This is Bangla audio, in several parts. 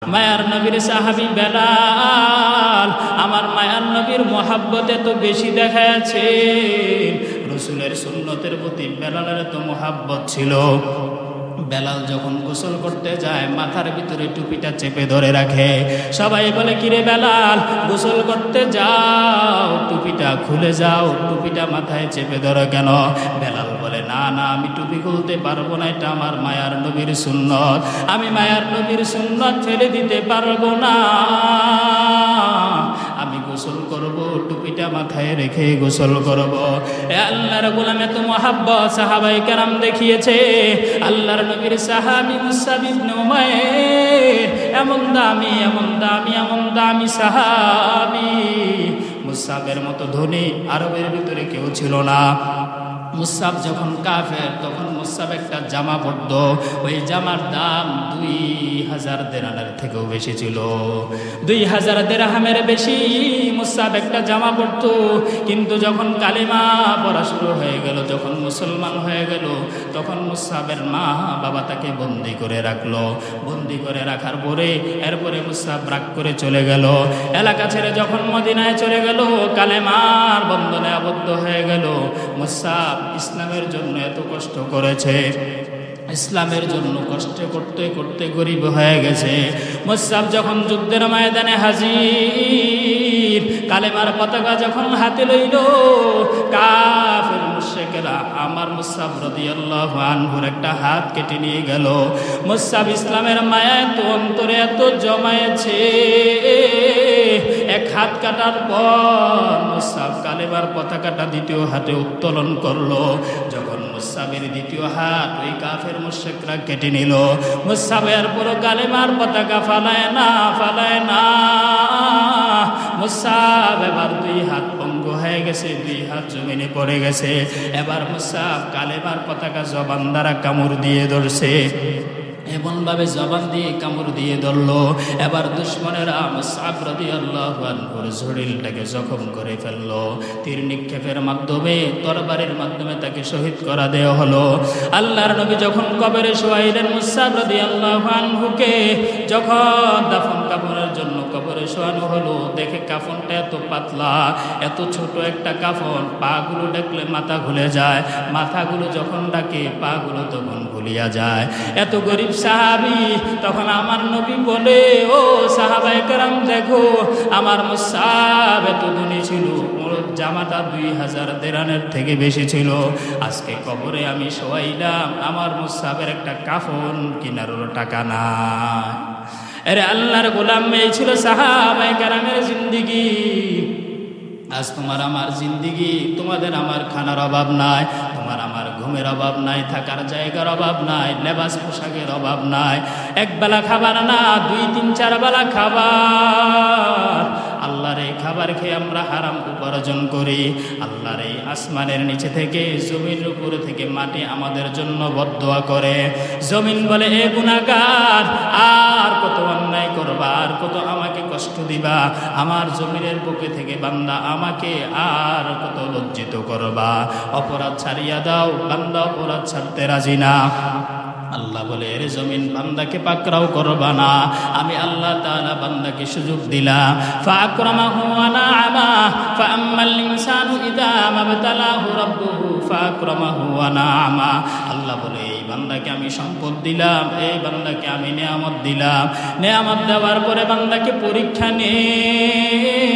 মায়ার নবীর সাহাবী বেলাল আমার মায়ার নবীর মহাব্বতে তো বেশি দেখাচ্ছে। রসুলের সুন্নতের প্রতি বেলালের তো মহাব্বত ছিল। বেলাল যখন গোসল করতে যায় মাথার ভিতরে টুপিটা চেপে ধরে রাখে। সবাই বলে, কিরে বেলাল, গোসল করতে যাও, টুপিটা খুলে যাও, টুপিটা মাথায় চেপে ধরো কেন? বেলাল বলে, না না, আমি টুপি খুলতে পারবো না, এটা আমার মায়ার নবীর সুন্নত, আমি মায়ার নবীর সুন্নত ফেলে দিতে পারবো না, আমি গোসল করব, টুপিটা মাথায় রেখে গোসল করব। আল্লাহর গোলাম এত মহাব্বত সাহাবায়ে কেরাম দেখিয়েছে। আল্লাহর নবীর সাহাবী মুসআব ইবনে উমাইর এমন দামি এমন দামি এমন দামি সাহাবী, মুসআবের মতো ধনী আরবের ভিতরে কেউ ছিল না। মুসআব যখন কাফের তখন মুসআব একটা জামা পরতো, ওই জামার দাম 2000 দিরহামের থেকেও বেশি ছিল। 2000 দিরহামের বেশি মুসআব একটা জামা পরতো। কিন্তু যখন কালেমা পড়া শুরু হয়ে গেল, যখন মুসলমান হয়ে গেল, তখন মুসআবের মা বাবা তাকে বন্দি করে রাখলো। বন্দি করে রাখার পরে এরপরে মুসআব রাগ করে চলে গেল। এলাকা ছেড়ে যখন মদিনায় চলে গেল, কালেমার বন্ধনে আবদ্ধ হয়ে গেল। মুসআব ইসলামের জন্য এত কষ্ট করেছে, ইসলামের জন্য কষ্ট করতে করতে গরিব হয়ে গেছে। মুসআব যখন যুদ্ধের ময়দানে হাজির, কালেমার পতাকা যখন হাতে লইল, কাফের মুশরিকরা আমার মুসআব রাদিয়াল্লাহু আনহুর একটা হাত কেটে নিয়ে গেল। মুসআব ইসলামের মায়া এত অন্তরে এত জমায়েছে, এক হাত কাটার পর মুসআব কালেমার পতাকাটা দ্বিতীয় হাতে উত্তোলন করলো। যখন মুসআবের দ্বিতীয় হাত ওই কাফের মুশরিকরা কেটে নিল, মুসআবের পুরো কালেমার পতাকা ফালায় না। মুসআব এবার দুই হাত পঙ্গু হয়ে গেছে, দুই হাত জমিনে পড়ে গেছে। এবার মুসআব কালেমার পতাকা জবান দ্বারা কামড় দিয়ে ধরছে, এমনভাবে জবান দিয়ে কামড় দিয়ে ধরলো। এবার দুশমনেরা মুসআব রাদিয়াল্লাহু আনহুর শরীরটাকে জখম করে ফেললো। তীর নিক্ষেপের মাধ্যমে, তরবারির মাধ্যমে তাকে শহীদ করা দেওয়া হলো। আল্লাহর নবী যখন কবরে শোয়াইলেন মুসআব রাদিয়াল্লাহু আনহুকে, যখন দাফন কাফনের জন্য কবরে শোয়ানো হলো, দেখে কাফনটা এত পাতলা, এত ছোট একটা কাফন, পাগুলো ডাকলে মাথা ঘুলে যায়, মাথাগুলো যখন ডাকে পাগুলো তখন ভুলিয়া যায়। এত গরিব সাহাবী, তখন আমার নবী বলে, ও সাহাবায়ে কেরাম দেখো, আমার মুসআব এত ধনী ছিল, ওর জামাটা 2000 দিরহামের থেকে বেশি ছিল। আজকে কবরে আমি শোয়াইলাম, আমার মুসআবের একটা কাফন কেনারও টাকা নাই। আরে আল্লাহর গোলাম, এই ছিল সাহাবায়ে কেরামের জিন্দেগি। আজ তোমার আমার জিন্দেগি, তোমাদের আমার খানার অভাব নাই, তোমার আমার ঘুমের অভাব নাই, থাকার জায়গার অভাব নাই, লেবাস পোশাকের অভাব নাই, এক বেলা খাবার না, 2-3-4 বেলা খাবার। আল্লাহর এই খাবার খেয়ে আমরা হারাম উপার্জন করি। আল্লাহর এই আসমানের নিচে থেকে, জমির উপর থেকে মাটি আমাদের জন্য বদদোয়া করে। জমিন বলে, এ গুনাহগার, আর কত অন্যায় করবা, আর কত আমাকে কষ্ট দিবা, আমার জমিনের বুকে থেকে বান্দা আমাকে আর কত লজ্জিত করবা, অপরাধ ছাড়িয়া দাও, বান্দা অপরাধ ছাড়তে রাজি না। আল্লাহ বলে, এর জমিন বান্দাকে পাকড়াও করবা না, আমি আল্লাহ তাআলা বান্দাকে সুযোগ দিলাম। ফাকরামাহু ওয়া নাআমা ফাআম্মাল ইনসানু ইযা মাবতালাহু রাব্বুহু ফাকরামাহু ওয়া নাআমা। আল্লাহ বলে, এই বান্দাকে আমি সম্পদ দিলাম, এই বান্দাকে আমি নেয়ামত দিলাম, নেয়ামত দেওয়ার পরে বান্দাকে পরীক্ষা নেই।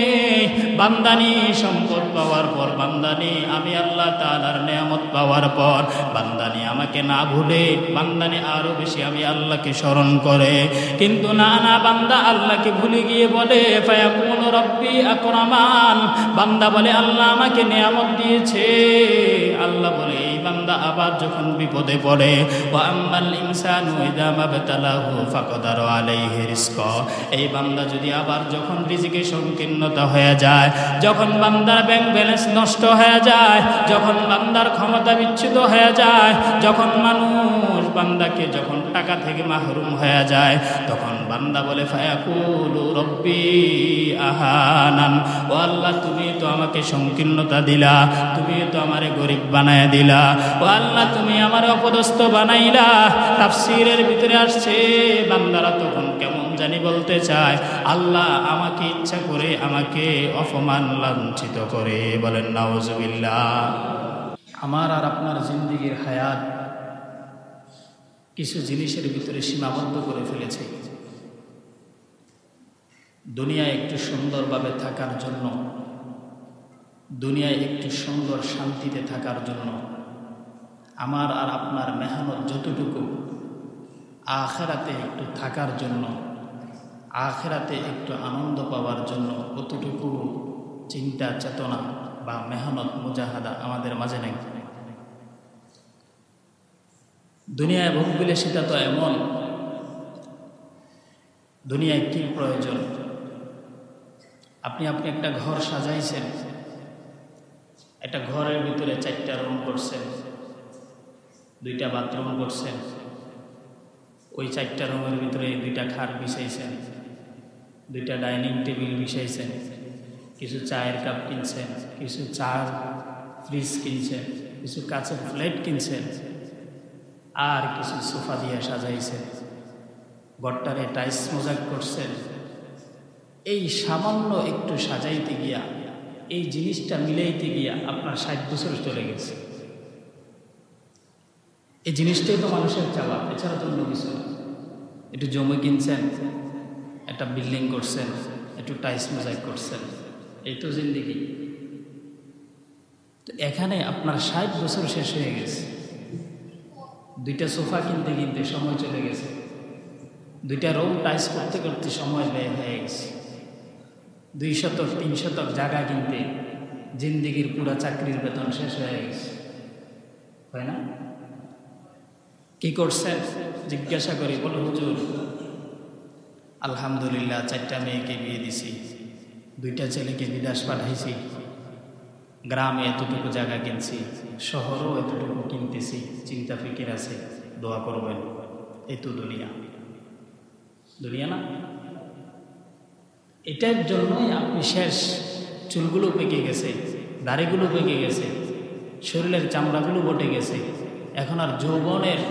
বান্দানি সম্পদ পাওয়ার পর, বান্দানি আমি আল্লাহ তাআলার নেয়ামত পাওয়ার পর, বান্দানি আমাকে না ভুলে, বান্দানি আরো বেশি আমি আল্লাহকে স্মরণ করে। কিন্তু না, বান্দা আল্লাহকে ভুলে গিয়ে বলে, ফায়াকুনু রাব্বি আকরামান। বান্দা বলে, আল্লাহ আমাকে নেয়ামত দিয়েছে। আল্লাহ বলে, এই বান্দা আবার যখন বিপদে পড়ে, ওয়া আম্মাল ইনসানু ইযা মাবতালাহু ফাকদারা আলাইহি রিজকা। এই বান্দা যদি আবার যখন রিজিকে সংকীর্ণতা হয়ে যায়, যখন বান্দার ব্যাংক ব্যালেন্স নষ্ট হয়ে যায়, যখন বান্দার ক্ষমতা বিচ্যুত হয়ে যায়, যখন মানুষ বান্দাকে যখন টাকা থেকে মাহরুম হয়ে যায়, তখন বান্দা বলে, ফায়াকুলু রব্বি আহানান। ও আল্লাহ, তুমি তো আমাকে সংকীর্ণতা দিলা, তুমি তো আমারে গরিব বানায় দিলা, ও আল্লাহ তুমি আমারে অপদস্থ বানাইলা। তাফসীরের ভিতরে আসছে, বান্দারা তখন কেমন জানি বলতে চায়, আল্লাহ আমাকে ইচ্ছা করে আমাকে অপমান লাঞ্ছিত করে। বলেন নাউজুবিল্লাহ। আমার আর আপনার জিন্দেগির হায়াত কিছু জিনিসের ভিতরে সীমাবদ্ধ করে ফেলেছে। দুনিয়ায় একটু সুন্দরভাবে থাকার জন্য, দুনিয়ায় একটু সুন্দর শান্তিতে থাকার জন্য আমার আর আপনার মেহনত যতটুকু, আখিরাতে একটু থাকার জন্য, আখিরাতে একটু আনন্দ পাওয়ার জন্য অতটুকু চিন্তা চেতনা বা মেহনত মুজাহাদা আমাদের মাঝে নেই। দুনিয়ায় ভোগ বিলাসিতা তো এমন, দুনিয়ায় কি প্রয়োজন? আপনি একটা ঘর সাজাইছেন, একটা ঘরের ভিতরে 4টা রুম করছেন, 2টা বাথরুম করছেন, ওই 4টা রুমের ভিতরে 2টা খাট বিছাইছেন, 2টা ডাইনিং টেবিল বিছাইছেন, কিছু চায়ের কাপ কিনছেন, কিছু চার ফ্রিজ কিনছেন, কিছু কাঁচের প্লেট কিনছেন, আর কিছু সোফা দিয়ে সাজাইছেন, ঘরটারে টাইলস মোজাক করছেন। এই সামান্য একটু সাজাইতে গিয়া, এই জিনিসটা মিলাইতে গিয়া আপনার 60 বছর চলে গেছে। এই জিনিসটাই তো মানুষের চাওয়া, এছাড়া তো অন্য কিছু না। একটু জমি কিনছেন, একটা বিল্ডিং করছেন, একটু টাইলস মোজাইক করছেন, এই তো জিন্দেগি। তো এখানে আপনার 60 বছর শেষ হয়ে গেছে। 2টা সোফা কিনতে কিনতে সময় চলে গেছে, 2টা রুম টাইলস করতে করতে সময় ব্যয় হয়ে গেছে, 2 শতক 3 শতক জায়গা কিনতে জিন্দেগির পুরা চাকরির বেতন শেষ হয়ে গেছে, হয় না? কি করছেন জিজ্ঞাসা করি, বলো হুজুর আলহামদুলিল্লাহ 4টা মেয়েকে বিয়ে দিছি, 2টা ছেলেকে বিদেশ পাঠাইছি, গ্রামে এতটুকু জায়গা কিনছি, শহরও এতটুকু কিনতেছি, চিন্তা ফিকির আছে, দোয়া করবেন। এই তো দুনিয়া, দুনিয়া না? এটার জন্যই আপনি শেষ। চুলগুলো পেকে গেছে, দাড়িগুলো পেকে গেছে, শরীরের চামড়াগুলো বটে গেছে, এখন আর যৌবনের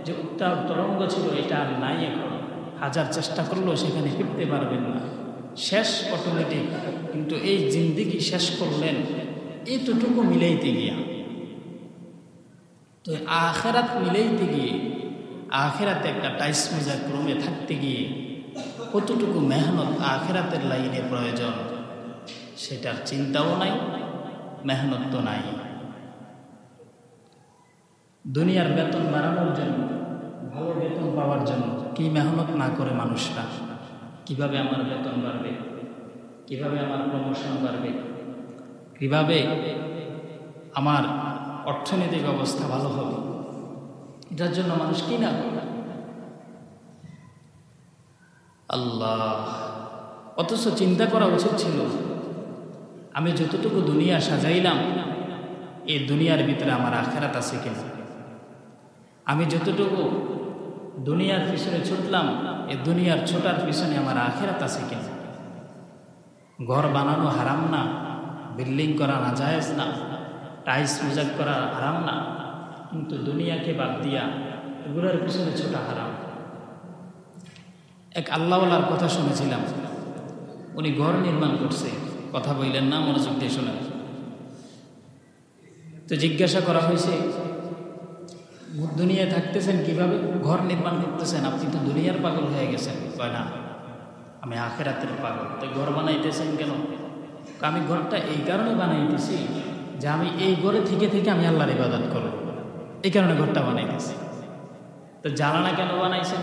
যে উত্তাল তরঙ্গ ছিল এটা আর নাই। এখন হাজার চেষ্টা করলেও সেখানে ফিরতে পারবেন না, শেষ অটোমেটিক। কিন্তু এই জিন্দেগি শেষ করলেন এতটুকু মিলাইতে গিয়া। তো আখেরাত মিলাইতে গিয়ে, আখেরাতে একটা টাইস মোজাক রুমে থাকতে গিয়ে কতটুকু মেহনত আখেরাতের লাইনে প্রয়োজন সেটার চিন্তাও নাই, মেহনত তো নাই। দুনিয়ার বেতন বাড়ানোর জন্য, ভালো বেতন পাওয়ার জন্য কি মেহনত না করে মানুষরা? কিভাবে আমার বেতন বাড়বে, কিভাবে আমার প্রমোশন বাড়বে, কিভাবে আমার অর্থনৈতিক অবস্থা ভালো হবে, এটার জন্য মানুষ কি না করে? আল্লাহ! অথচ চিন্তা করা উচিত ছিল, আমি যতটুকু দুনিয়া সাজাইলাম এই দুনিয়ার ভিতরে আমার আখেরাত আছে কিনা? আমি যতটুকু দুনিয়ার পিছনে ছুটলাম এই দুনিয়ার ছোটার পিছনে আমার আখেরাত আছে কিনা? ঘর বানানো হারাম না, বিল্ডিং করা নাজায়েজ না, টাইলস মোজাক করা হারাম না, কিন্তু দুনিয়াকে বাদ দিয়া এগুলোর পিছনে ছোটা হারাম। এক আল্লাহওয়ালার কথা শুনেছিলাম, উনি ঘর নির্মাণ করছে, কথা বললেন না, মনোযোগ দিয়ে শোনেন। তো জিজ্ঞাসা করা হয়েছে, দুনিয়ায় থাকতেছেন কিভাবে, ঘর নির্মাণ করতেছেন, আপনি তো দুনিয়ার পাগল হয়ে গেছেন। কয় না, আমি আখেরাতের পাগল। তো ঘর বানাইতেছেন কেন? আমি ঘরটা এই কারণে বানাইতেছি যে আমি এই ঘরে থেকে থেকে আমি আল্লাহর ইবাদত করব, এই কারণে ঘরটা বানাইতেছি। তো জানালা কেন বানাইছেন?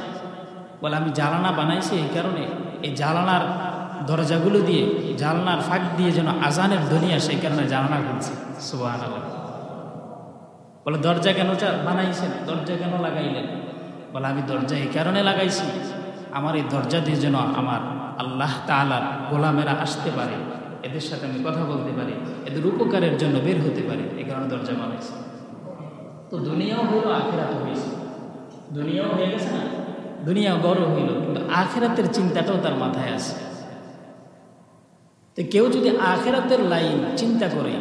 বলে আমি জানালা বানাইছি এই কারণে, এই জানালার দরজাগুলো দিয়ে, জানালার ফাঁক দিয়ে যেন আজানের ধ্বনি আসে, এই কারণে জানালা খুলছি। সুবহানাল্লাহ। বলে দরজা কেন বানাইছেন, দরজা কেন লাগাইলেন? বলে আমি দরজা এই কারণে লাগাইছি, আমার এই দরজা দিয়ে যেন আমার আল্লাহ তাআলার গোলামেরা আসতে পারে, এদের সাথে আমি কথা বলতে পারি, এদের উপকারের জন্য বের হতে পারি, এই কারণে দরজা বানাইছি। তো দুনিয়াও হইল, আখিরাতও হয়েছে। দুনিয়াও হয়ে গেছে না, দুনিয়াও বড় হইল, কিন্তু আখিরাতের চিন্তাটাও তার মাথায় আছে। তো কেউ যদি আখিরাতের লাইন চিন্তা করে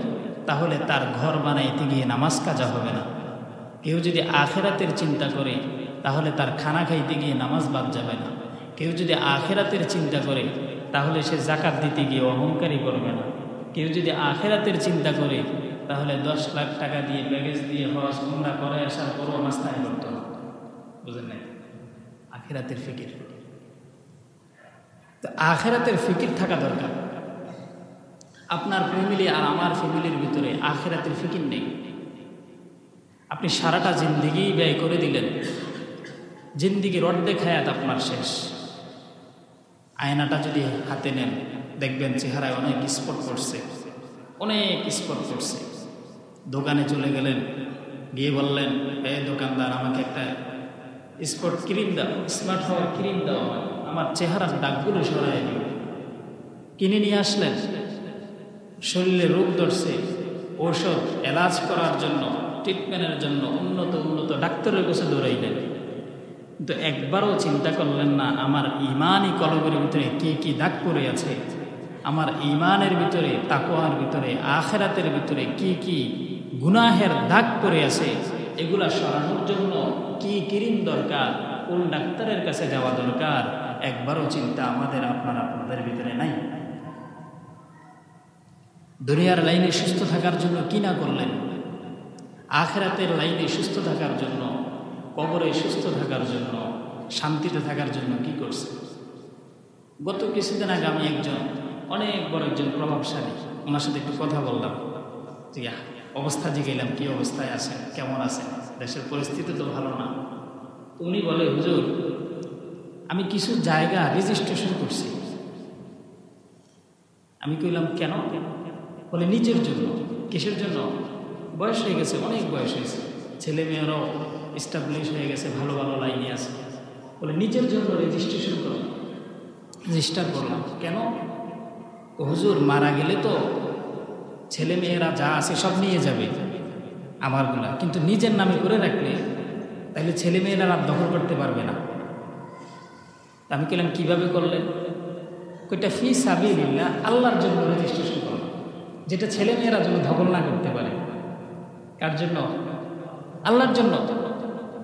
তাহলে তার ঘর বানাইতে গিয়ে নামাজ কাজা হবে না। কেউ যদি আখিরাতের চিন্তা করে তাহলে তার খানা খাইতে গিয়ে নামাজ বাদ যাবে না। কেউ যদি আখেরাতের চিন্তা করে তাহলে সে যাকাত দিতে গিয়ে অহংকারী করবে না। কেউ যদি আখেরাতের চিন্তা করে তাহলে 10 লাখ টাকা দিয়ে প্যাকেজ দিয়ে হজ উমরা করে আসার পরও মাস্তানি করতো না। বুঝেন নাই? আখেরাতের ফিকির। তো আখেরাতের ফিকির থাকা দরকার। আপনার ফ্যামিলি আর আমার ফ্যামিলির ভিতরে আখেরাতের ফিকির নেই। আপনি সারাটা জিন্দিগি ব্যয় করে দিলেন, জিন্দিগির অর্ধেক হায়াত আপনার শেষ। আয়নাটা যদি হাতে নেন দেখবেন চেহারায় অনেক স্পট পড়ছে, অনেক স্পট পড়ছে। দোকানে চলে গেলেন, গিয়ে বললেন, এই দোকানদার আমাকে একটা স্পট ক্রিম দাও, স্মার্ট হওয়ার ক্রিম দাও, আমার চেহারার দাগগুলো সরাই দিও। কিনে নিয়ে আসলেন, শরীরে রোগ ধরছে, ঔষধ এলাজ করার জন্য, ট্রিটমেন্টের জন্য উন্নত ডাক্তারের কাছে দৌড়াইলেন, কিন্তু একবারও চিন্তা করলেন না আমার ইমানই কলবের ভিতরে কি কি দাগ পড়ে আছে, আমার ইমানের ভিতরে, তাকওয়ার ভিতরে, আখেরাতের ভিতরে কি কি গুনাহের দাগ পড়ে আছে, এগুলা সরানোর জন্য কি ক্রিম দরকার, কোন ডাক্তারের কাছে যাওয়া দরকার, একবারও চিন্তা আপনাদের ভিতরে নাই। দুনিয়ার লাইনে সুস্থ থাকার জন্য কি না করলেন, আখেরাতের লাইনে সুস্থ থাকার জন্য, কবরে সুস্থ থাকার জন্য, শান্তিতে থাকার জন্য কি করছে। গত কিছুদিন আগে আমি অনেক বড় একজন প্রভাবশালী, ওনার সাথে একটু কথা বললাম, অবস্থা জিগাইলাম, কি অবস্থায় আছেন, কেমন আছেন, দেশের পরিস্থিতি তো ভালো না। তো উনি বলে, হুজুর আমি কিছু জায়গা রেজিস্ট্রেশন করছি। আমি কইলাম কেন? বলে নিজের জন্য। কিসের জন্য? বয়স হয়ে গেছে, অনেক বয়স হয়েছে, ছেলে মেয়েরাও এস্টাবলিশ হয়ে গেছে, ভালো ভালো লাইনে আছে। বলে নিজের জন্য রেজিস্ট্রেশন করলাম। রেজিস্টার করলাম কেন? হুজুর মারা গেলে তো ছেলে মেয়েরা যা আছে সব নিয়ে যাবে আমারগুলা, কিন্তু নিজের নামে করে রাখলে তাহলে ছেলে মেয়েরা আর দখল করতে পারবে না। আমি বললাম কিভাবে করলেন? ওইটা ফি সাবিলিল্লাহ, আল্লাহর জন্য রেজিস্ট্রেশন করলাম, যেটা ছেলে মেয়েরা যেন দখল না করতে পারে। কার জন্য? আল্লাহর জন্য।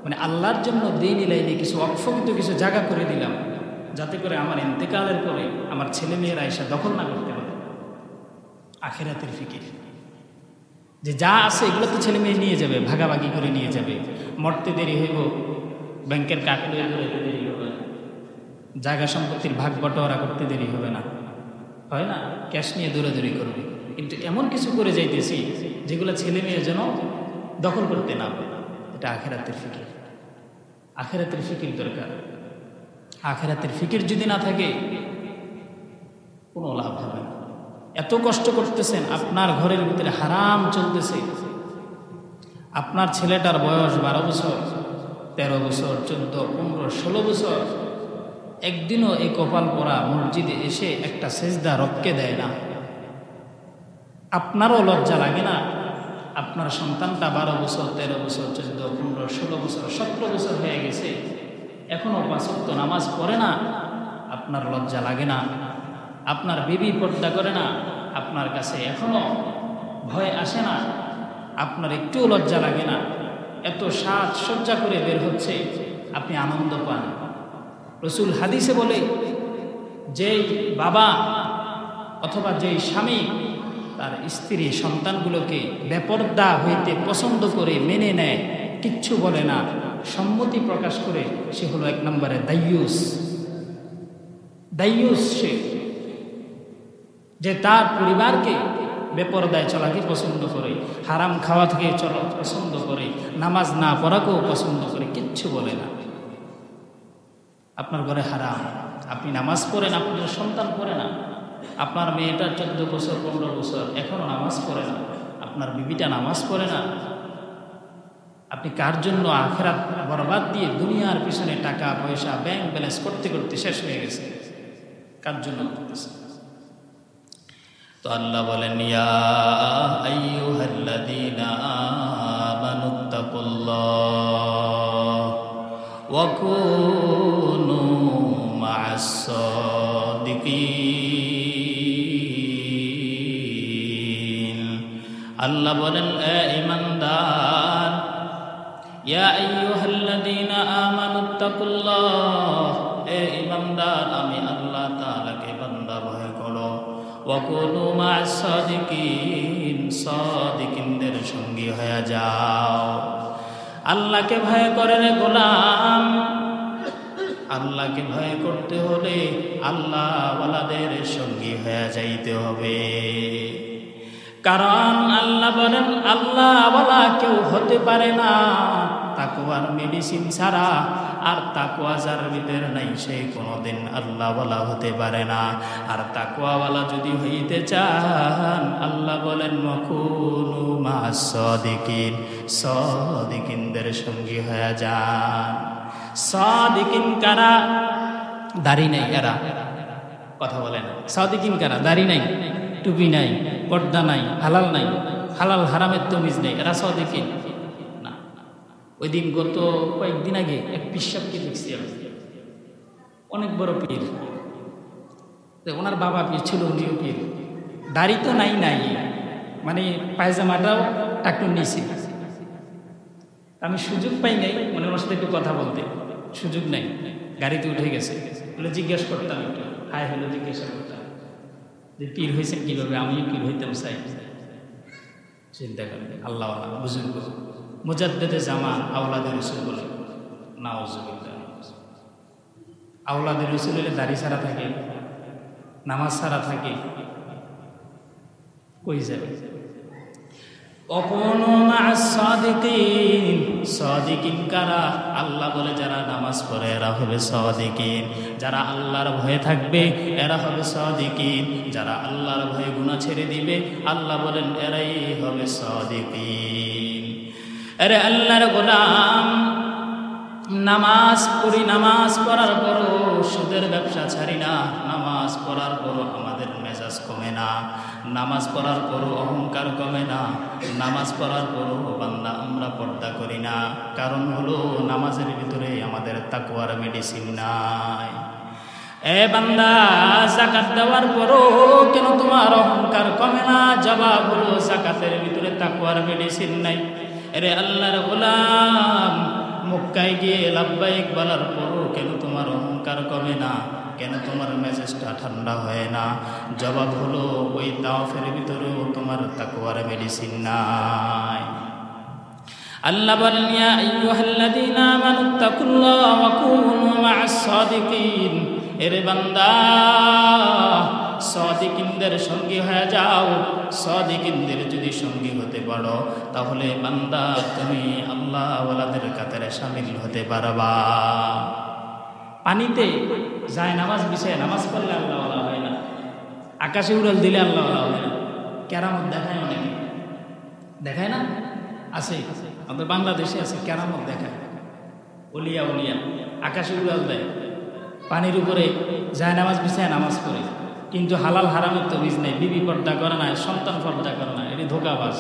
মানে আল্লাহর জন্য দ্বীনি লাইনে কিছু অক্ষত কিছু জায়গা করে দিলাম, যাতে করে আমার ইন্তেকালের পরে আমার ছেলে মেয়েরা এসে দখল না করতে পারে। আখিরাতের ফিকির, যে যা আছে এগুলো তো ছেলে মেয়ে নিয়ে যাবে, ভাগাভাগি করে নিয়ে যাবে। মরতে দেরি হইব, ব্যাংকের কাকলে দেরি হবে না, জায়গা সম্পত্তির ভাগ বটোয়ারা করতে দেরি হবে না, হয় না? ক্যাশ নিয়ে দৌড়াদৌড়ি করবে, কিন্তু এমন কিছু করে যাইতেছি যেগুলো ছেলে মেয়ে যেন দখল করতে না পারে। এটা আখিরাতের ফিকির। আখিরাতের ফিকির দরকার। আখিরাতের ফিকির যদি না থাকে কোনো লাভ হবে না। এত কষ্ট করতেছেন, আপনার ঘরের ভিতরে হারাম চলতেছে, আপনার ছেলেটার বয়স 12 বছর, 13 বছর, 14, 15, 16 বছর, একদিনও এই কপাল পরা মসজিদে এসে একটা সেজদা রক্ষে দেয় না। আপনারও লজ্জা লাগে না? আপনার সন্তানটা 12 বছর, 13 বছর, 14, 15, 16 বছর, 17 বছর হয়ে গেছে, এখনও 5 ওয়াক্ত নামাজ পড়ে না। আপনার লজ্জা লাগে না? আপনার বিবি পর্দা করে না, আপনার কাছে এখনো ভয় আসে না? আপনার একটুও লজ্জা লাগে না? এত সাজ সজ্জা করে বের হচ্ছে, আপনি আনন্দ পান। রসুল হাদিসে বলে, যেই বাবা অথবা যেই স্বামী তার স্ত্রী সন্তানগুলোকে বেপর্দা হইতে পছন্দ করে মেনে নেয়, কিচ্ছু বলে না, সম্মতি প্রকাশ করে, সে হলো 1 নম্বরে দাইয়ুস। দাইয়ুস সে, যে তার পরিবারকে বেপরদায় চলাকে পছন্দ করে, হারাম খাওয়া থেকে চলা পছন্দ করে, নামাজ না পড়াকেও পছন্দ করে, কিচ্ছু বলে না। আপনার ঘরে হারাম, আপনি নামাজ পড়েন, আপনার সন্তান পড়ে না, আপনার মেয়েটা 14 বছর 15 বছর এখনও নামাজ পড়ে না, আপনার বিবিটা নামাজ পড়ে না। আপনি কার জন্য আখিরাত বরবাদ দিয়ে দুনিয়ার পিছনে টাকা পয়সা ব্যাংক ব্যালেন্স করতে করতে শেষ হয়ে গেছে? কার জন্য করতেছে? তো আল্লাহ বলেন, ইয়া আইয়ুহাল্লাযীনা আমানুত্তাকুল্লাহ ওয়া কুনু মা'আস সাদিকিন। আল্লাহ বলেন, এ ঈমানদার, ইয়া আইয়ুহাল্লাযীনা আমানুত্তাকুল্লাহ, এ ঈমান ইমানদার আমি আল্লাহ তাআলাকে বান্দা ভয় করো ওয়া কুনু মা'আস সাদিকিন সাদিকিনদের সঙ্গী হয়ে যাও। আল্লাহকে ভয় করে রে গোলাম, আল্লাহকে ভয় করতে হলে আল্লাহ ওয়ালাদের সঙ্গী হয়ে যাইতে হবে। কারণ আল্লাহ বলেন আল্লাহ ওয়ালা কেউ হতে পারে না তাকওয়ার মেডিসিন ছাড়া। আর তাকওয়া যার ভিতরে নাই সে কোনোদিন আল্লাহ ওয়ালা হতে পারে না। আর তাকওয়া ওয়ালা যদি হইতে চান আল্লাহ বলেন ওয়াকুনু মা'আস সাদিকিন সাদিকিনদের সঙ্গী হয়ে যান। সাদিকিন কারা? দাড়ি নাই এরা, কথা বলে না। সাদিকিন কারা? দাড়ি নাই, টুপি নাই, পর্দা নাই, হালাল নাই, হালাল হারামের তমিজ নেই, এরা সাদিকিন না। ওই দিন গত কয়েকদিন আগে এক পিসাবকে দেখছি আমি, অনেক বড় পীর, ওনার বাবা পীর ছিল, উনিও পীর। দাড়ি তো নাই নাই, মানে পায়জামাটাও টাকুর নিয়েছে। আমি সুযোগ পাই নাই মানে ওনার সাথে একটু কথা বলতে, সুযোগ নাই, গাড়িতে উঠে গেছে। বলে জিজ্ঞেস করতাম একটু, হাই হ্যালো জিজ্ঞাসা করতাম যে পীর হয়েছেন কীভাবে, আমিও পীর হইতাম চাই। চিন্তা করেন আল্লাহ বুজুর্গ মুজাদ্দেদে জামান আওলাদের রসুল বলে, নাউজুবিল্লাহ। আওলাদের রসুল হলে দাড়ি ছাড়া থাকে, নামাজ ছাড়া থাকে, কই যাবে? ওয়াকুনু মা'আস সাদিকিন সাদিকিন কারা? আল্লাহ বলে যারা নামাজ পড়ে এরা হবে সাদিকিন, যারা আল্লাহর ভয়ে থাকবে এরা হবে সাদিকিন, যারা আল্লাহর ভয়ে গুনাহ ছেড়ে দিবে আল্লাহ বলেন এরাই হবে সাদিকিন। আরে আল্লাহর গোলাম, নামাজ পড়ি, নামাজ পড়ার পরও সুদের ব্যবসা ছাড়ি না, নামাজ পড়ার পরও আমাদের মেজাজ কমে না, নামাজ পড়ার পরও অহংকার কমে না, নামাজ পড়ার পরও বান্দা আমরা পর্দা করি না। কারণ হলো নামাজের ভিতরে আমাদের তাকওয়ার মেডিসিন নাই। এ বান্দা, যাকাত দেওয়ার পরও কেন তোমার অহংকার কমে না? জবাব হলো যাকাতের ভিতরে তাকওয়ার মেডিসিন নাই। আরে আল্লাহর গোলাম, মক্কায় গিয়ে লাব্বাইক বলার পরও কেন তোমার অহংকার কমে না? কেন তোমার মেজাজটা ঠান্ডা হয় না? জবাব হলো ওই তাওয়াফের ভিতরেও তোমার তাকওয়ার মেডিসিন নাই। আল্লাহ বলেন ইয়া আইয়ুহাল্লাযীনা আমানুত্তাকুল্লাহ ওয়া কুনু মা'আস সাদিকিন। এরে বান্দা, সাদিকিনদের সঙ্গী হয়ে যাও। সাদিকিনদের যদি সঙ্গী হতে পারো তাহলে বান্দা তুমি আল্লাহ ওয়ালাদের কাতারে শামিল হতে পারবা। পানিতে যায় নামাজ বিছায় নামাজ পড়লে আল্লাহ ওয়ালা হয় না, আকাশে উড়াল দিলে আল্লাহ ওয়ালা হয় না। কেরামত দেখায় অনেকে, দেখায় না? আছে আমাদের বাংলাদেশে আছে, কেরামত দেখায়। ওলিয়া উলিয়া আকাশে উড়াল দেয়, পানির উপরে যায় নামাজ বিছায় নামাজ পড়ে, কিন্তু হালাল হারামের তো বীজ নেই, বিবি পর্দা করে না, সন্তান পর্দা করে না, এটি ধোঁকাবাজ।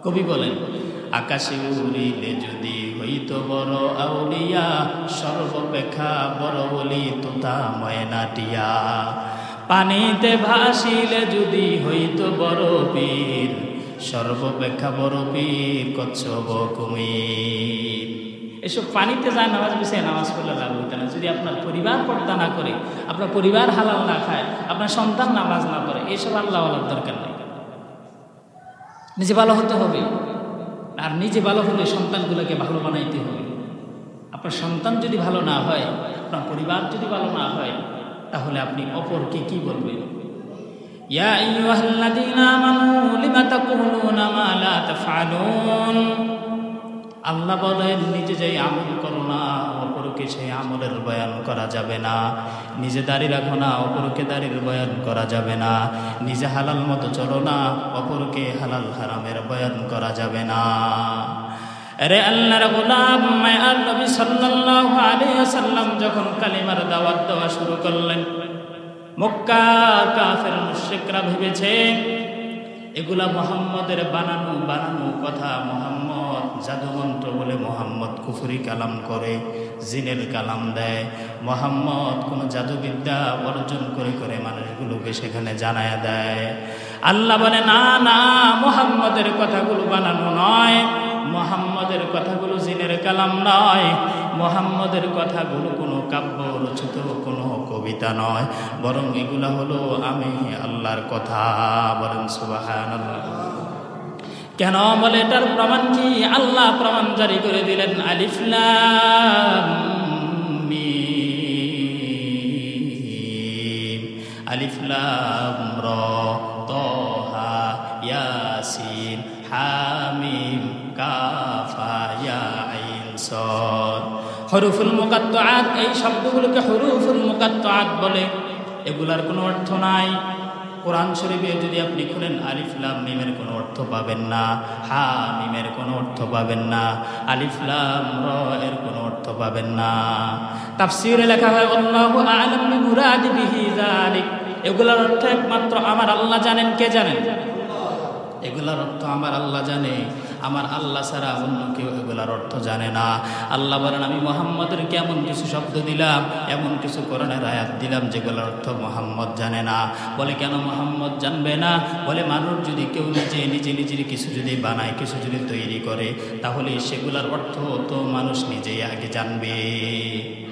কবি বলেন আকাশে উড়িলে যদি হইতো বড় আউলিয়া, সর্বপেক্ষা বড় বলি তোতা ময়নাটিয়া। পানিতে ভাসিলে যদি হইতো বড় পীর, সর্বপেক্ষা বড় পীর কচ্ছপ কুমির। এসব পানিতে যায় নামাজ বিছায় নামাজ পড়লে লাভ হইতে না। যদি আপনার পরিবার পর্দা না করে, আপনার পরিবার হালাল না খায়, আপনার সন্তান নামাজ না পড়ে, এসব আল্লাহ ওয়ালার দরকার নেই। নিজে ভালো হতে হবে, আর নিজে ভালো হলে সন্তানগুলোকে ভালো বানাইতে হবে। আপনার সন্তান যদি ভালো না হয়, আপনার পরিবার যদি ভালো না হয়, তাহলে আপনি অপরকে কি বলবেন? ইয়া আইয়ুহাল্লাযীনা আমানু লিমা তাকুলুনা মা লা তাফআলুন। আল্লাহ বলেন নিজে যেই আমল করো না অপরকে সেই আমলের বয়ান করা যাবে না। নিজে দাড়ি রাখো না অপরকে দাড়ির বয়ান করা যাবে না। নিজে হালাল মতো চলো না অপরকে হালাল হারামের বয়ান করা যাবে না। আরে আল্লাহর গোলাম মায়ার নবী সাল্লাল্লাহু আলাইহি ওয়াসাল্লাম যখন কালিমার দাওয়াত দেওয়া শুরু করলেন, মক্কা কাফের মুশরিকরা ভেবেছে এগুলা মুহাম্মদের বানানো বানানো কথা। মুহাম্মদ জাদুমন্ত্র বলে মুহাম্মদ কুফরি কালাম করে, জিনের কালাম দেয়। মুহাম্মদ কোনো জাদুবিদ্যা অর্জন করে করে মানুষগুলোকে সেখানে জানায়া দেয়। আল্লাহ বলে না না, মুহাম্মদের কথাগুলো বানানো নয়, মুহাম্মদের কথাগুলো জিনের কালাম নয়, মুহাম্মদের কথাগুলো কোনো কাব্য রচিত কোনো কবিতা নয়, বরং এগুলা হলো আমি আল্লাহর কথা। বলেন সুবহানাল্লাহ। কেন বলে এটার প্রমাণ কি? আল্লাহ প্রমাণ জারি করে দিলেন, আলিফ লাম মিম, আলিফ লাম র, তাহা, ইয়াসিন, হামিম, কাফ, ইয়া, আইন, সাদ। হরুফুল মুকাত্তাআত, এই শব্দগুলোকে হরুফুল মুকাত্তাআত বলে। এগুলার কোনো অর্থ নাই। কোরআন শরীফে যদি আপনি খুলেন, আলিফ লাম মিমের কোনো অর্থ পাবেন না, হা মিমের কোনো অর্থ পাবেন না, আলিফ লাম র এর কোনো অর্থ পাবেন না। তাফসীরে লেখা হয় আল্লাহু আ'লাম বিমুরাদি বিহি যালিক, এগুলোর অর্থ একমাত্র আমার আল্লাহ জানেন। কে জানেন? এগুলার অর্থ আমার আল্লাহ জানে, আমার আল্লাহ ছাড়া অন্য কেউ এগুলার অর্থ জানে না। আল্লাহ বলেন, আমি মুহাম্মদেরকে এমন কিছু শব্দ দিলাম, এমন কিছু কোরআনের আয়াত দিলাম যেগুলোর অর্থ মুহাম্মদ জানে না। বলে কেন মুহাম্মদ জানবে না? বলে মানুষ যদি কেউ নিজের কিছু যদি বানায়, কিছু যদি তৈরি করে, তাহলে সেগুলার অর্থ তো মানুষ নিজেই আগে জানবে।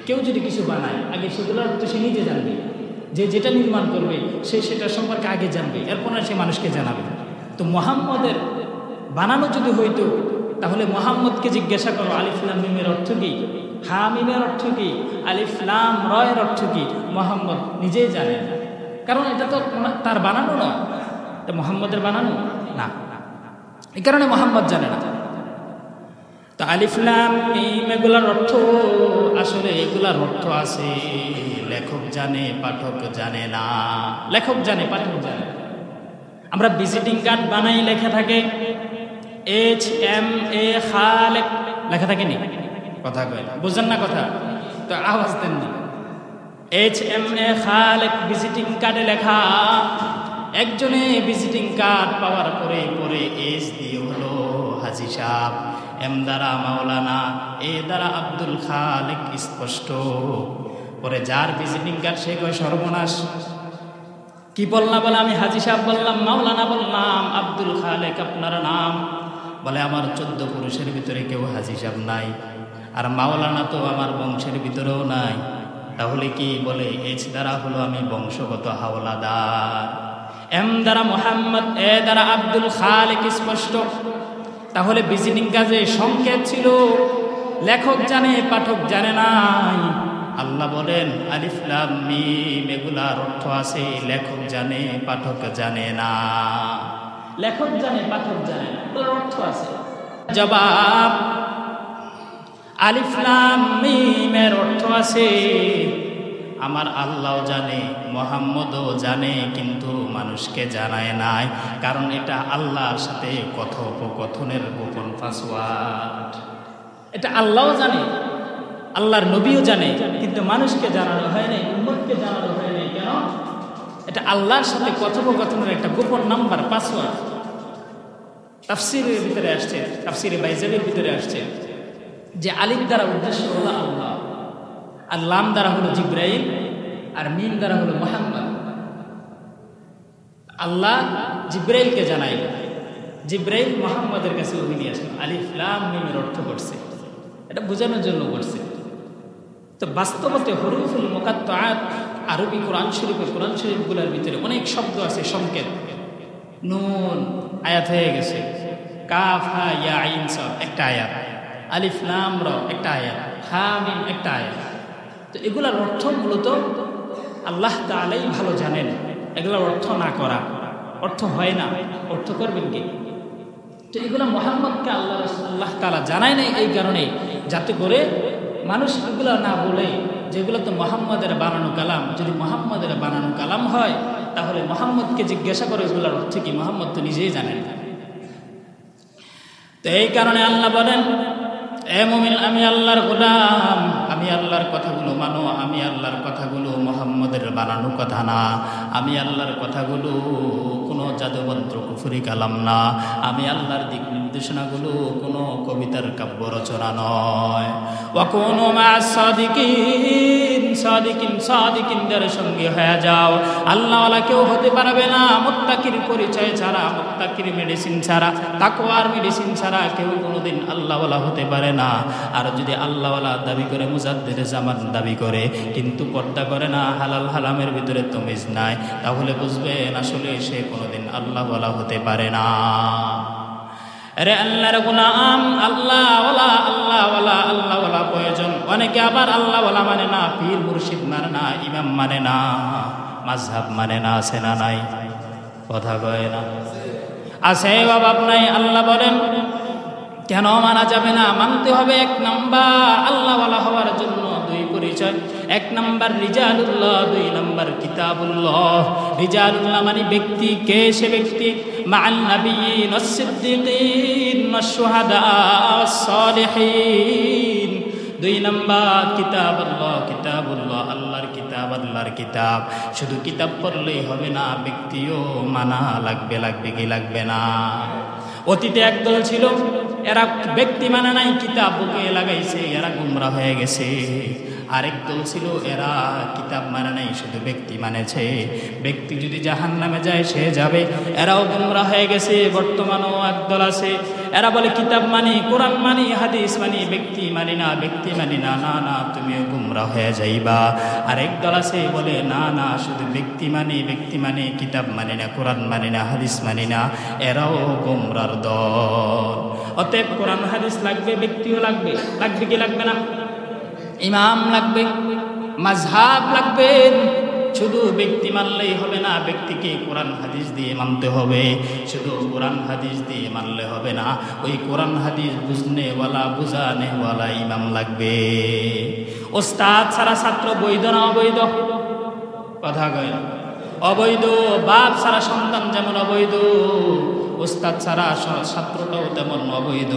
কেউ যদি কিছু বানায়, আগে সেগুলোর অর্থ সে নিজে জানবে। যে যেটা নির্মাণ করবে সে সেটা সম্পর্কে আগে জানবে, এরপর সে মানুষকে জানাবে। তো মুহাম্মদের বানানো যদি হইতো, তাহলে মুহাম্মদকে জিজ্ঞাসা করো আলিফ লাম মিমের অর্থ কি, হা মিমের অর্থ কি, আলিফ লাম র এর অর্থ কি, মুহাম্মদ নিজেই জানে না। কারণ এটা তো তার বানানো না, এটা মুহাম্মদের বানানো না, এই কারণে মুহাম্মদ জানে না। তো আলিফ লাম মিম এগুলার অর্থ, আসলে এগুলার অর্থ আছে, লেখক জানে, পাঠক জানে না। লেখক জানে, পাঠক জানে। আমরা ভিজিটিং কার্ড বানাই, লেখা থাকে HMA খালেক, লেখা থাকে নি? কথা কয়, বুঝেন না কথা? তো আওয়াজ দেন না। HMA খালেক ভিজিটিং কার্ডে লেখা। একজনে ভিজিটিং কার্ড পাওয়ার পরে H দিয়ে হলো হাজী সাহেব, M দ্বারা মাওলানা, A দ্বারা আব্দুল খালেক, স্পষ্ট। পরে যার ভিজিটিং কার্ড সে কয় সর্বনাশ, কি বললাম? বলে আমি হাজী সাহেব বললাম, মাওলানা বললাম, আব্দুল খালেক আপনার নাম। বলে আমার 14 পুরুষের ভিতরে কেউ হাজী সাহেব নাই, আর মাওলানা তো আমার বংশের ভিতরেও নাই। তাহলে কি? বলে H দ্বারা হলো আমি বংশগত হাওলাদার, M দ্বারা মোহাম্মদ, A দ্বারা আব্দুল খালেক, স্পষ্ট। তাহলে ভিজিটিং কার্ডে সংকেত ছিল, লেখক জানে, পাঠক জানে নাই। আল্লাহ বলেন আলিফ লাম মিম এগুলার অর্থ আছে, লেখক জানে, পাঠক জানে না। লেখক জানে, পাঠক জানে না, এর অর্থ আছে। জবাব, আলিফ লাম মিমের অর্থ আছে, আমার আল্লাহও জানে, মুহাম্মদও জানে, কিন্তু মানুষকে জানায় নাই। কারণ এটা আল্লাহর সাথে কথোপকথনের গোপন পাসওয়ার্ড। এটা আল্লাহও জানে, আল্লাহর নবীও জানে, কিন্তু মানুষকে জানানো হয় নাই, উম্মতকে জানানো হয় নাই। কেন? এটা আল্লাহর সাথে কথোপকথনের একটা গোপন নাম্বার, পাসওয়ার্ড। তাফসীরের ভিতরে আসছে, তাফসীরে বাইজাবির ভিতরে আসছে যে আলিফ দ্বারা উদ্দেশ্য হলো আল্লাহ, আর লাম দ্বারা হলো জিব্রাইল, আর মিম দ্বারা হলো মুহাম্মদ। আল্লাহ জিব্রাইলকে জানাইল, জিব্রাইল মুহাম্মদের কাছে ওহী নিয়ে আসলো, আলিফ লাম মিমের অর্থ করছে, এটা বোঝানোর জন্য করছে। তো বাস্তবতে হরুফুল মুকাত্তাআত আরবি কোরআন শরীফগুলোর ভিতরে অনেক শব্দ আছে, সংকেত। নুন আয়াত হয়ে গেছে, কাফ হা ইয়া আইন সাদ একটা আয়াত, আলিফ লাম র একটা আয়াত, হা মিম একটা আয়াত। তো এগুলার অর্থ মূলত আল্লাহ তাআলাই ভালো জানেন। এগুলার অর্থ না করা, অর্থ হয় না, অর্থ করবেন কি? তো এগুলো মুহাম্মদকে আল্লাহ তাআলা জানায় নাই, এই কারণে যাতে করে মানুষ এগুলো না বলে যেগুলো তো মুহাম্মদের বানানো কালাম। যদি মুহাম্মদের বানানো কালাম হয়, তাহলে মুহাম্মদকে জিজ্ঞাসা করে এগুলোর অর্থ কি, মুহাম্মদ তো নিজেই জানেন। তো এই কারণে আল্লাহ বলেন, এ মুমিন, আমি আল্লাহর গোলাম, আমি আল্লাহর কথাগুলো মানো। আমি আল্লাহর কথাগুলো মুহাম্মদের বানানো কথা না, আমি আল্লাহর কথাগুলো কোনো জাদুমন্ত্র কুফরি কালাম না, আমি আল্লাহর দিক নির্দেশনাগুলো কোনো কবিতার কাব্য রচনা নয়। ওয়া কুনু মা'আস সাদিকিন, সাদিকিনদের সঙ্গে হয়ে যাও। আল্লাহওয়ালা কেউ হতে পারবে না মুত্তাকির পরিচয় ছাড়া, মুত্তাকির মেডিসিন ছাড়া, তাকওয়ার মেডিসিন ছাড়া কেউ কোনোদিন আল্লাহওয়ালা হতে পারে না। আর যদি আল্লাহওয়ালা দাবি করে, মুজাদ্দিদে জামান দাবি করে, কিন্তু পর্দা করে না, হালাল হারামের ভিতরে তমিজ নাই, তাহলে বুঝবেন আসলে সে কোনোদিন আল্লাহওয়ালা হতে পারে না। আরে আল্লাহর গোলাম, আল্লাহওয়ালা প্রয়োজন। অনেকে আবার আল্লাহওয়ালা মানে না, পীর মুর্শিদ মানে না, ইমাম মানে না, মাযহাব মানে না, আছে না নাই? কথা কয় না? আছে, অভাব নাই। আল্লাহ বলেন কেন মানা যাবে না? মানতে হবে। এক নাম্বার আল্লাহওয়ালা হওয়ার জন্য দুই পরিচয়। এক নাম্বার রিজালুল্লাহ, দুই নাম্বার কিতাবুল্লাহ। রিজালুল্লাহ মানে ব্যক্তি। কে সে ব্যক্তি? মা'আন নাবিয়্যিন ওয়াস-সিদ্দীকিন ওয়াশ-শুহাদা ওয়াস-সালিহিন। দুই নাম্বার কিতাবুল্লাহ, আল্লাহর কিতাব। শুধু কিতাব পড়লেই হবে না, ব্যক্তিও মানা লাগবে। লাগবে কি লাগবে না? অতীতে একদল ছিল, এরা ব্যক্তি মানে নাই, কিতাব বুকে লাগাইছে, এরা গুমরাহ হয়ে গেছে। আরেক দল ছিল, এরা কিতাব মানে নাই, শুধু ব্যক্তি মানেছে। ব্যক্তি যদি জাহান্নামে যায় সে যাবে, এরাও গুমরাহ হয়ে গেছে। বর্তমানেও একদল আছে, এরা বলে কিতাব মানি, কোরআন মানি, হাদিস মানি, ব্যক্তি মানি না, না না, তুমিও গুমরাহ হয়ে যাইবা। আরেক দল আছে বলে না, শুধু ব্যক্তি মানি, কিতাব মানি না, কোরআন মানি না, হাদিস মানি না, এরাও গুমরার দল। অতএব কোরআন হাদিস লাগবে, ব্যক্তিও লাগবে। লাগবে কি লাগবে না? ইমাম লাগবে, মাযহাব লাগবে। শুধু ব্যক্তি মানলেই হবে না, ব্যক্তিকে কোরআন হাদিস দিয়ে মানতে হবে। শুধু কোরআন হাদিস দিয়ে মানলে হবে না, ওই কোরআন হাদিস বুঝনেওয়ালা, বুঝানেওয়ালা ইমাম লাগবে। ওস্তাদ ছাড়া ছাত্র বৈধ না অবৈধ? কথা কয় না? অবৈধ। বাপ ছাড়া সন্তান যেমন অবৈধ, ওস্তাদ ছাড়া ছাত্রটাও তেমন অবৈধ।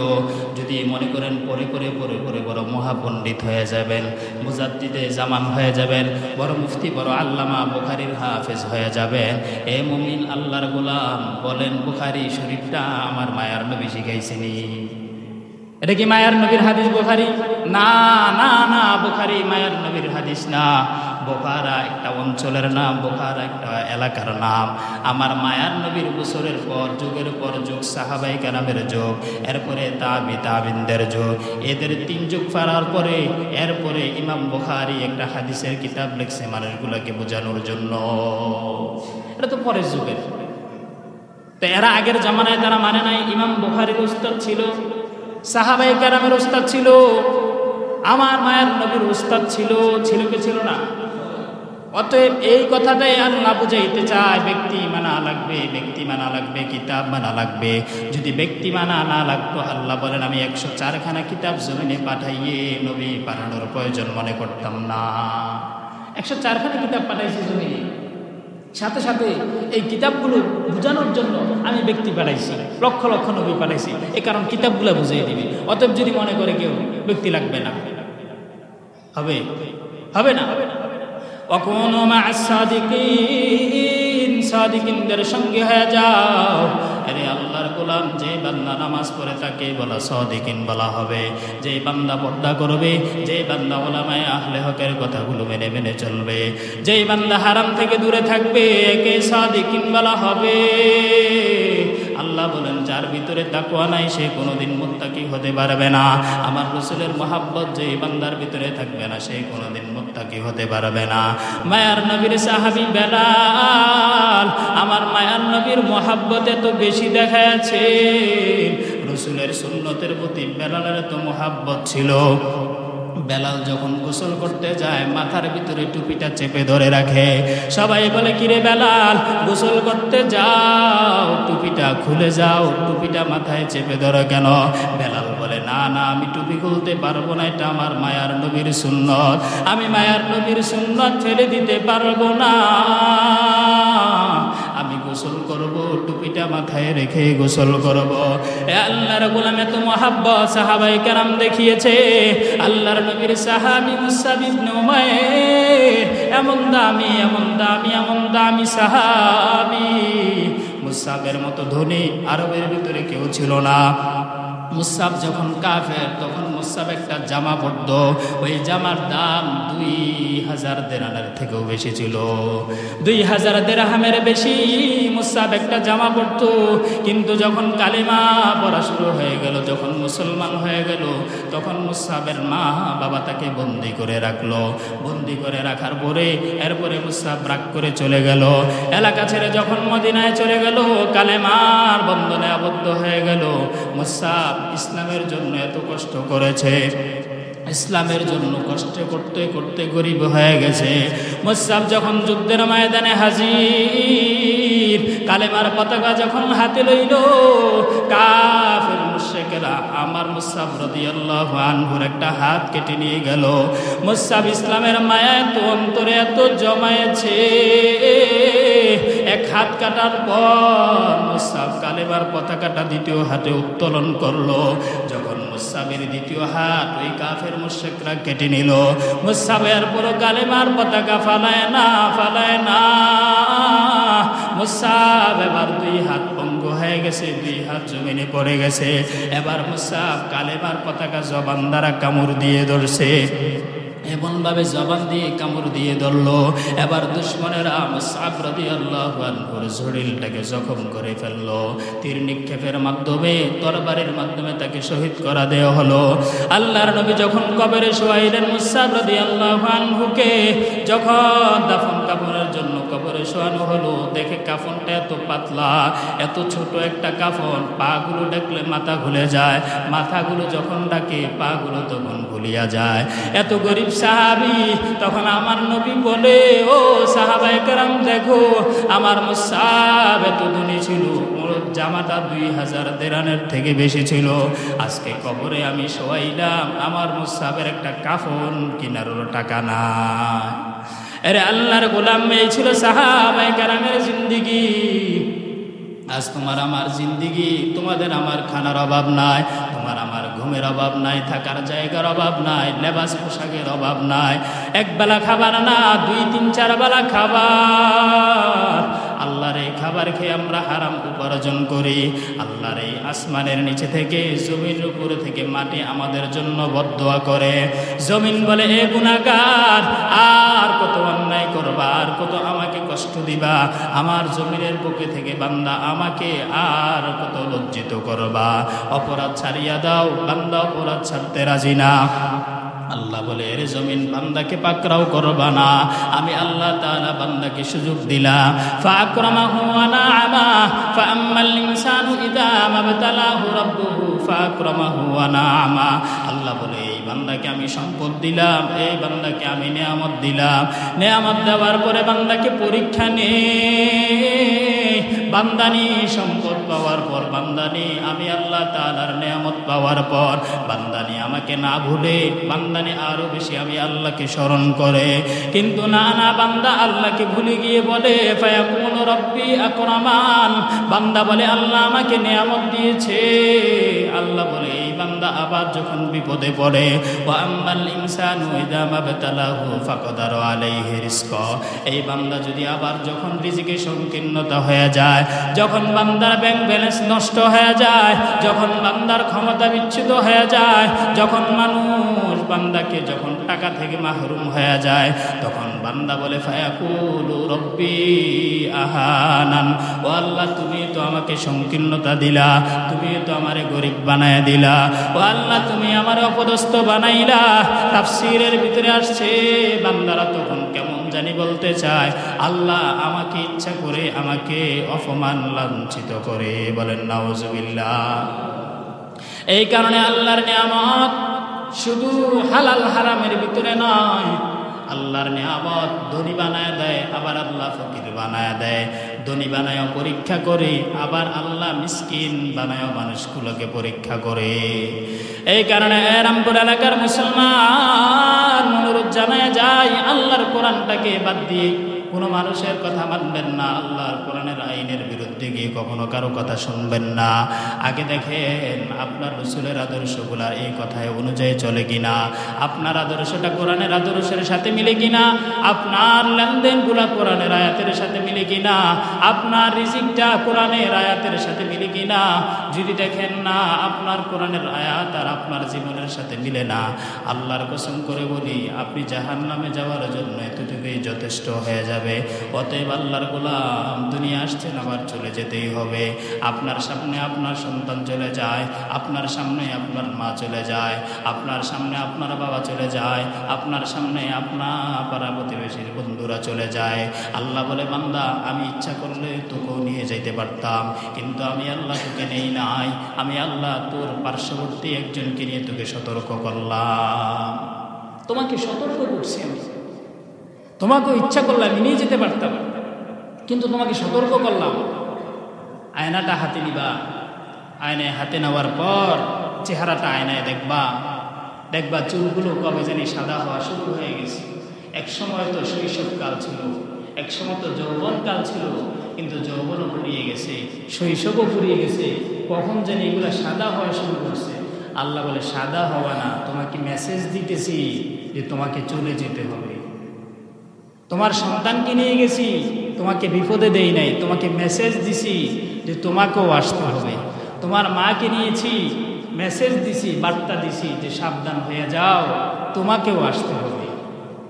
যদি মনে করেন পরে বড় মহাপণ্ডিত হয়ে যাবেন, মুজাদ্দিদে জামান হয়ে যাবেন, বড় মুফতি, বড় আল্লামা, বুখারীর হাফেজ হয়ে যাবেন, এ মুমিন আল্লাহর গোলাম, বলেন বুখারী শরীফটা আমার মায়ার নবী শিখাইছেনি? এটা কি মায়ার নবীর হাদিস বুখারী? না, বুখারী মায়ার নবীর হাদিস না। বোখারা একটা অঞ্চলের নাম, বোখারা একটা এলাকার নাম। আমার মায়ার নবীর বছরের পর যুগের পর যুগ, সাহাবায়ে কেরামের যুগ, এরপরে তাবিনদের যুগ, এদের 3 যুগ পারার পরে এরপরে ইমাম বুখারী একটা হাদিসের কিতাব লিখছে মানুষগুলোকে বোঝানোর জন্য। এটা তো পরের যুগের। তো এরা আগের জামানায় তারা মানে নাই। ইমাম বুখারীর উস্তাদ ছিল, সাহাবায়ে কেরামের উস্তাদ ছিল, আমার মায়ার নবীর উস্তাদ ছিল কি ছিল না? অতএব এই কথাটাই আল্লাহ বুঝাইতে চায়, ব্যক্তি মানা লাগবে, কিতাব মানা লাগবে। যদি ব্যক্তি মানা না লাগতো, আল্লাহ বলেন আমি 104খানা কিতাব জমিনে পাঠাইয়ে নবী পাঠানোর প্রয়োজন মনে করতাম না। 104খানা কিতাব পাঠাইছি জমিনে, সাথে সাথে এই কিতাবগুলো বুঝানোর জন্য আমি ব্যক্তি পাঠাইছি, লক্ষ লক্ষ নবী পাঠাইছি, এই কারণ কিতাবগুলো বুঝিয়ে দিবে। অতএব যদি মনে করে কেউ ব্যক্তি লাগবে না, হবে না। ওয়াকুনু মা'আস সাদিকিন, সাদিকিনদের সঙ্গে হয়ে যাও। আরে আল্লাহর গোলাম, যে বান্দা নামাজ পড়ে তাকে বলা সাদিকিন বলা হবে। যে বান্দা পর্দা করবে, যে বান্দা উলামায়ে আহলে হকের কথাগুলো মেনে চলবে, যে বান্দা হারাম থেকে দূরে থাকবে, একে সাদিকিন বলা হবে। আল্লাহ বলেন যার ভিতরে তাকওয়া নাই সে কোনোদিন মুত্তাকি হতে পারবে না। আমার রাসূলের মহব্বত যে বান্দার ভিতরে থাকবে না, সে কোনোদিন মুত্তাকি হতে পারবে না। মায়ার নবীর সাহাবী বেলাল, আমার মায়ার নবীর মহব্বত এত বেশি দেখাচ্ছে, রাসূলের সুন্নতের প্রতি বেলালের তো মহব্বত ছিল। বেলাল যখন গোসল করতে যায় মাথার ভিতরে টুপিটা চেপে ধরে রাখে। সবাই বলে কিরে বেলাল, গোসল করতে যাও, টুপিটা খুলে যাও, টুপিটা মাথায় চেপে ধরো কেন? বেলাল বলে না, আমি টুপি খুলতে পারবো না, এটা আমার মায়ার নবীর সুন্নত, আমি মায়ার নবীর সুন্নত ফেলে দিতে পারবো না। আমি গোসল করব, টুপিটা মাথায় রেখে গোসল করব। আল্লাহর গোলাম এত মহাব্বত সাহাবায়ে কেরাম দেখিয়েছে। আল্লাহর নবীর সাহাবী মুসআব ইবনে উমাইর এমন দামি সাহাবী, মুসআবের মতো ধনী আরবের ভিতরে কেউ ছিল না। মুসাব যখন কাফের তখন মুসাব একটা জামা পরতো, ওই জামার দাম 2000 দিরহামের থেকেও বেশি ছিল। 2000 দিরহামের বেশি মুসাব একটা জামা পরতো। কিন্তু যখন কালেমা পড়া শুরু হয়ে গেল, যখন মুসলমান হয়ে গেল, তখন মুসাবের মা বাবা তাকে বন্দি করে রাখলো। বন্দি করে রাখার পরে এরপরে মুসাব রাগ করে চলে গেল। এলাকা ছেড়ে যখন মদিনায় চলে গেল, কালেমার বন্ধনে আবদ্ধ হয়ে গেল। মুসাব ইসলামের জন্য এত কষ্ট করেছে, ইসলামের জন্য কষ্ট করতে করতে গরিব হয়ে গেছে। মুসাব যখন যুদ্ধের ময়দানে হাজির, কালেমার পতাকা যখন হাতে লইল, কাফের মুশরিকরা আমার মুসাব রাদিয়াল্লাহু আনহুর একটা হাত কেটে নিয়ে গেল। মুসাব ইসলামের মায়া এত অন্তরে এত জমায়েছে, এক হাত কাটার পর মুসাব কালেমার পতাকাটা দ্বিতীয় হাতে উত্তোলন করলো। যখন মুসাবের দ্বিতীয় হাত ওই কাফের মুশরিকরা কেটে নিল, মুসাবের পুরো কালেমার পতাকা ফালায় না। মুসাব এবার 2 হাত পঙ্গু হয়ে গেছে, 2 হাত জমিনে পড়ে গেছে। এবার মুসাব কালেমার পতাকা জবান দ্বারা কামড় দিয়ে ধরছে, এমনভাবে জবান দিয়ে কামড় দিয়ে ধরলো। এবার দুশমনেরা মুসআব রাদিয়াল্লাহু আনহুর শরীরটাকে জখম করে ফেললো। তীর নিক্ষেপের মাধ্যমে, তরবারির মাধ্যমে তাকে শহীদ করা দেওয়া হলো। আল্লাহর নবী যখন কবরে শোয়াইলেন মুসআব রাদিয়াল্লাহু আনহুকে, যখন দাফন কাফনের জন্য কবরে শোয়ানো হলো, দেখে কাফনটা এত পাতলা, এত ছোট একটা কাফন, পাগুলো ডাকলে মাথা খুলে যায়, মাথাগুলো যখন ডাকে পাগুলো তখন ভুলিয়া যায়। এত গরিব সাহাবী, তখন আমার নবী বলে, ও সাহাবায়ে কেরাম দেখো, আমার মুসআব এত ধনী ছিল, ওর জামাটা 2000 দিরহামের থেকে বেশি ছিল। আজকে কবরে আমি শোয়াইলাম, আমার মুসআবের একটা কাফন কেনারও টাকা নাই। আরে আল্লাহর গোলাম, এই ছিল সাহাবায়ে কেরামের জিন্দেগি। আজ তোমার আমার জিন্দেগি, তোমাদের আমার খানার অভাব নাই, তোমার আমার ঘুমের অভাব নাই, থাকার জায়গার অভাব নাই, লেবাস পোশাকের অভাব নাই। একবেলা খাবার না, 2-3-4 বেলা খাবার। আল্লাহর এই খাবার খেয়ে আমরা হারাম উপার্জন করি। আল্লাহর এই আসমানের নিচে থেকে, জমিনের উপরে থেকে মাটি আমাদের জন্য বদদোয়া করে। জমিন বলে, এ গুনাহগার, আর কত অন্যায় করবা, আর কত আমাকে কষ্ট দিবা, আমার জমিনের বুকে থেকে বান্দা আমাকে আর কত লজ্জিত করবা, অপরাধ ছাড়িয়া দাও। বান্দা অপরাধ ছাড়তে রাজি না। আল্লাহ বলে, এর জমিন বান্দাকে পাকড়াও করবা না, আমি আল্লাহ তাআলা বান্দাকে সুযোগ দিলাম। ফাআকরামাহু ওয়া নাআমা ফাআম্মাল ইনসানু ইযা মাবতালাহু রাব্বুহু ফাআকরামাহু ওয়া নাআমা। আল্লাহ বলে, এই বান্দাকে আমি সম্পদ দিলাম, এই বান্দাকে আমি নিয়ামত দিলাম। নিয়ামত দেওয়ার পরে বান্দাকে পরীক্ষা নেই। বান্দানি সম্পদ পাওয়ার পর, বান্দানি আমি আল্লাহ তাআলার নিয়ামত পাওয়ার পর, বান্দানি আমাকে না ভুলে, বান্দানি আরো বেশি আমি আল্লাহকে স্মরণ করে। কিন্তু না, বান্দা আল্লাহকে ভুলে গিয়ে বলে, ফায়াকুনু রাব্বি আকরামান। বান্দা বলে, আল্লাহ আমাকে নিয়ামত দিয়েছে। আল্লাহ বলে, এই বান্দা আবার যখন বিপদে পড়ে, ওয়া আম্মাল ইনসানু ইযা মাবতালাহু ফাকদারা আলাইহি রিজকা। এই বান্দা যদি আবার যখন রিজিকে সংকীর্ণতা হয়ে যায়, যখন বান্দার ব্যাংক ব্যালেন্স নষ্ট হয়ে যায়, যখন বান্দার ক্ষমতা বিচ্যুত হয়ে যায়, যখন মানুষ বান্দাকে যখন টাকা থেকে মাহরুম হয়ে যায়, তখন বান্দা বলে, ফায়াকুলু রব্বি আহানান। ও আল্লাহ, তুমি তো আমাকে সংকীর্ণতা দিলা, তুমি তো আমারে গরিব বানায় দিলা, ও আল্লাহ তুমি আমারে অপদস্থ বানাইলা। তাফসীরের ভিতরে আসছে, বান্দারা তখন কেমন জানি বলতে চায়, আল্লাহ আমাকে ইচ্ছা করে আমাকে অপমান লাঞ্ছিত করে। বলেন নাউজুবিল্লাহ। এই কারণে আল্লাহর নিয়ামত শুধু হালাল হারামের ভিতরে নয়, আল্লাহর নিয়ামত ধনী বানায় দেয়, আবার আল্লাহ ফকির বানায় দেয়। ধনী বানায় পরীক্ষা করে, আবার আল্লাহ মিসকিন বানায় মানুষগুলোকে পরীক্ষা করে। এই কারণে রামপুর এলাকার মুসলমান অনুরোধ জানায় যায়, আল্লাহর কোরআনটাকে বাদ দিয়ে কোনো মানুষের কথা মানবেন না, আল্লাহর কোরআনের আইনের বিরুদ্ধে গিয়ে কখনো কারো কথা শুনবেন না। আগে দেখেন আপনার রাসূলের আদর্শগুলা এই কথায় অনুযায়ী চলে কিনা, আপনার আদর্শটা কোরআনের আদর্শের সাথে মিলে কিনা, আপনার লেনদেনগুলা কোরআনের আয়াতের সাথে মিলে কিনা, আপনার রিজিকটা কোরআনের আয়াতের সাথে মিলে কিনা। যদি দেখেন না আপনার কোরআনের আয়াত আর আপনার জীবনের সাথে মিলে না, আল্লাহর কসম করে বলি আপনি জাহান্নামে যাওয়ার জন্য এতটুকুই যথেষ্ট হয়ে যাবে। অতএব আল্লাহর গোলাম, দুনিয়া আসছেন আবার চলে যেতেই হবে। আপনার সামনে আপনার সন্তান চলে যায়, আপনার সামনে আপনার মা চলে যায়, আপনার সামনে আপনার বাবা চলে যায়, আপনার সামনে আপনার পাড়া প্রতিবেশীর বন্ধুরা চলে যায়। আল্লাহ বলে, বান্দা আমি ইচ্ছা করলে তোকেও নিয়ে যেতে পারতাম, কিন্তু আমি আল্লাহ তোকে নেই নাই। আমি আল্লাহ তোর পার্শ্ববর্তী একজনকে নিয়ে তোকে সতর্ক করলাম, তোমাকে সতর্ক করছি। আমি তোমাকেও ইচ্ছা করলে আমি নিয়ে যেতে পারতাম, কিন্তু তোমাকে সতর্ক করলাম। আয়নাটা হাতে নিবা, আয়নায় হাতে নেওয়ার পর চেহারাটা আয়নায় দেখবা, দেখবা চুলগুলো কবে জানি সাদা হওয়া শুরু হয়ে গেছে। এক সময় তো শৈশবকাল ছিল, এক সময় তো যৌবনকাল ছিল, কিন্তু যৌবনও ফুরিয়ে গেছে, শৈশবও ফুরিয়ে গেছে। কখন জানি এগুলো সাদা হওয়া শুরু করছে। আল্লাহ বলে, সাদা হওয়া না, তোমাকে মেসেজ দিতেছি যে তোমাকে চলে যেতে হবে। তোমার সন্তানকে নিয়ে গেছি, তোমাকে বিপদে দেই নাই, তোমাকে মেসেজ দিছি যে তোমাকেও আসতে হবে। তোমার মাকে নিয়েছি, মেসেজ দিছি, বার্তা দিছি যে সাবধান হয়ে যাও, তোমাকেও আসতে হবে।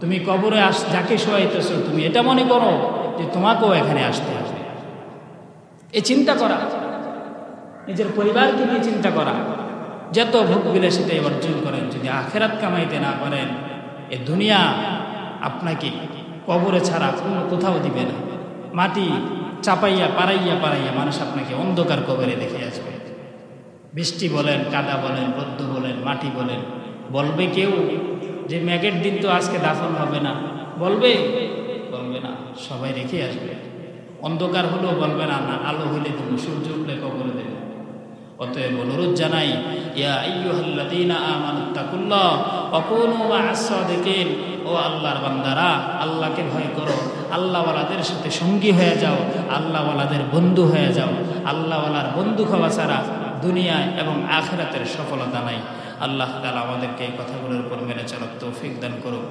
তুমি কবরে যাকে শোয়াইতেছ, তুমি এটা মনে করো যে তোমাকেও এখানে আসতে হবে। এই চিন্তা করা, নিজের পরিবারকে নিয়ে চিন্তা করা। যত ভোগ বিলাসিতাই অর্জন করেন, যদি আখেরাত কামাইতে না পারেন, এ দুনিয়া আপনাকে কবরে ছাড়া কোনো কোথাও দিবে না। মাটি চাপাইয়া পাড়াইয়া পাড়াইয়া মানুষ আপনাকে অন্ধকার কবরে দেখে আসবে। বৃষ্টি বলেন, কাদা বলেন, রোদ্দ বলেন, মাটি বলেন, বলবে কেউ যে ম্যাগের দিন তো আজকে দাফন হবে না? বলবে? বলবে না, সবাই রেখে আসবে। অন্ধকার হলেও বলবে না, না আলো হইলে দেবো, সূর্য উঠলে কবরে দেবো। অতএব অনুরোধ জানাই, ইয়া আইয়ুহাল্লাযীনা আমানুত্তাকুল্লাহ ওয়া কুনু মা'আস সাদিকিন। ও আল্লাহর বান্দারা, আল্লাহকে ভয় করো, আল্লাহওয়ালাদের সাথে সঙ্গী হয়ে যাও, আল্লাহওয়ালাদের বন্ধু হয়ে যাও। আল্লাহওয়ালার বন্ধু হওয়া ছাড়া দুনিয়ায় এবং আখিরাতের সফলতা নাই। আল্লাহ তাআলা আমাদেরকে এই কথাগুলোর উপর মেনে চলার তৌফিক দান করুন।